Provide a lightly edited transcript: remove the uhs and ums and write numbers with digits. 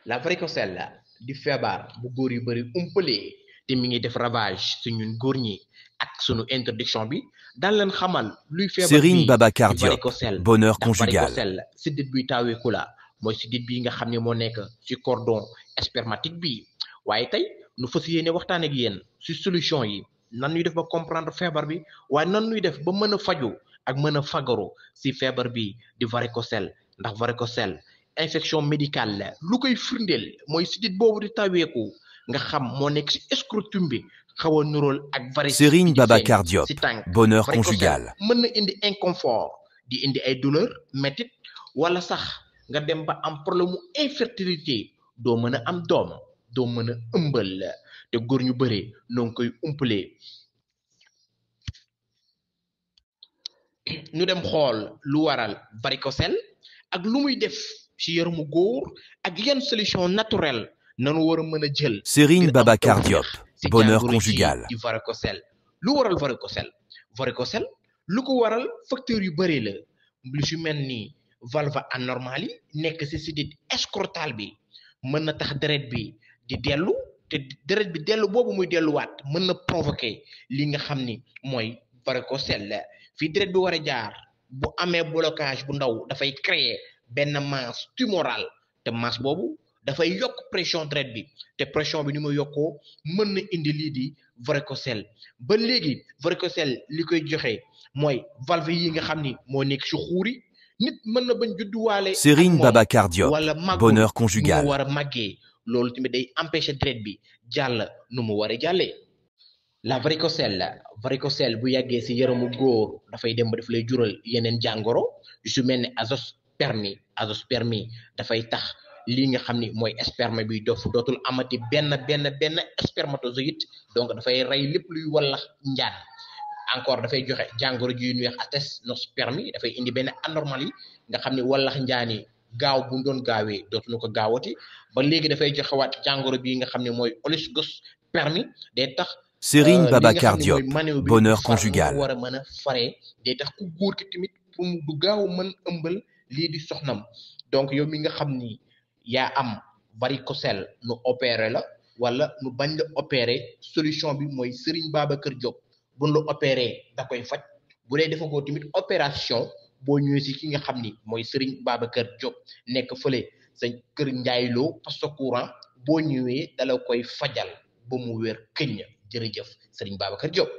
la varicocèle di feebar bu góor yu bari umpalee te mi ngi def ravage su ñun góor ñi ak sunu introduction bi daan leen xamal luy feebar Serigne bi Babacar di Diop, varicocèle bonheur ndax conjugal. varicocèle siddit buy taaweeku la mooy siddit bi nga xam ne moo nekk ci cordon spermatique bi waaye tey nu fas yéene waxtaan ak yéen ci solution yi nan ñuy def ba comprendre feebar bi waaye nan ñuy def ba mën a faju ak mën a fagaru ci feebar bi di varicocèle ndax varicocèle infection médicale la lu koy firndeel mooy sidit boobu di taweeku nga xam moo nekk ci scrotum bi xaw a nuróol ak varice bi Serigne di feeñ Babacar Diop, ci tànk bonheur varicocèle conjugal. mën na indi inconfort di indi ay douleur métit wala sax nga dem ba am problème mu infertilité doo mën a am doom doo mën a ëmbal te góor ñu bëre noo ngi koy umpalee ñu dem xool lu waral varicocèle ak lu muy def ci yaramu góor ak yan solution naturelle nanu war a mën a jël Serigne ngir am Babacar Diop, tawfeex ci bonheur jàngoro ji conjugal. di varicocèle lu waral varicocèle lu ko waral facteur yu bëri la lu ci mel ni valve anormale yi nekk ci sidit scrotal bi mën na tax deret bi di dellu te deret bi dellu boobu muy delluwaat mën na provoquer li nga xam ni mooy varicocèle la fii deret bi war a jaar bu amee blocage bu ndaw dafay créer benn masse tumorale te masse boobu dafay yokk pression deret bi te pression bi ni muy yokkoo mën na indi lii di varicocèle ba léegi varicocèle li koy joxe mooy valve yi nga xam ni moo nekk ci xuuri nit mën na bañ judduwaale ak Serigne moom Babacar Diop, wala màggul bonheur nu conjugal. mu war a màggee loolu tamit day empêcher deret bi jàll nu mu war a jàllee la varicocèle bu yàggee ci yaramu góor dafay dem ba daf lay jural yeneen jàngoro yu su mel ne azoospermie dafay tax lii nga xam ni mooy sperme bi dootul amati benn spermatozoïde donc dafay rey lépp luy wallax njaan encore dafay joxe jàngoro ji ñuy wax asténospermie dafay indi benn anomalie nga xam ni wallax njaan yi gaaw bu doon gaawee dootuñu ko gaawati ba léegi dafay joxewaat jàngoro bi nga xam ne mooy oligospermie day tax Serigne li nga Babacar xam ne Diop, mooy manéo bi bonheur far nu mu conjugal. war a mën a faree day tax ku góor ki tamit pour mu du gaaw mën ëmbal lii di soxnam donc yow mi nga xam ni yaa am varicocèle nu opéré la wala nu bañ la opéré solution bi mooy Serigne Babacar Diop buñ la opéré da koy faj bu dee dafa ko tamit opération boo ñëwee si ki nga xam ni mooy Serigne Babacar Diop nekk fële sa kër njaayloo poste courant boo ñëwee dala koy fajal ba mu wér këññ jërëjëf Serigne Babacar Diop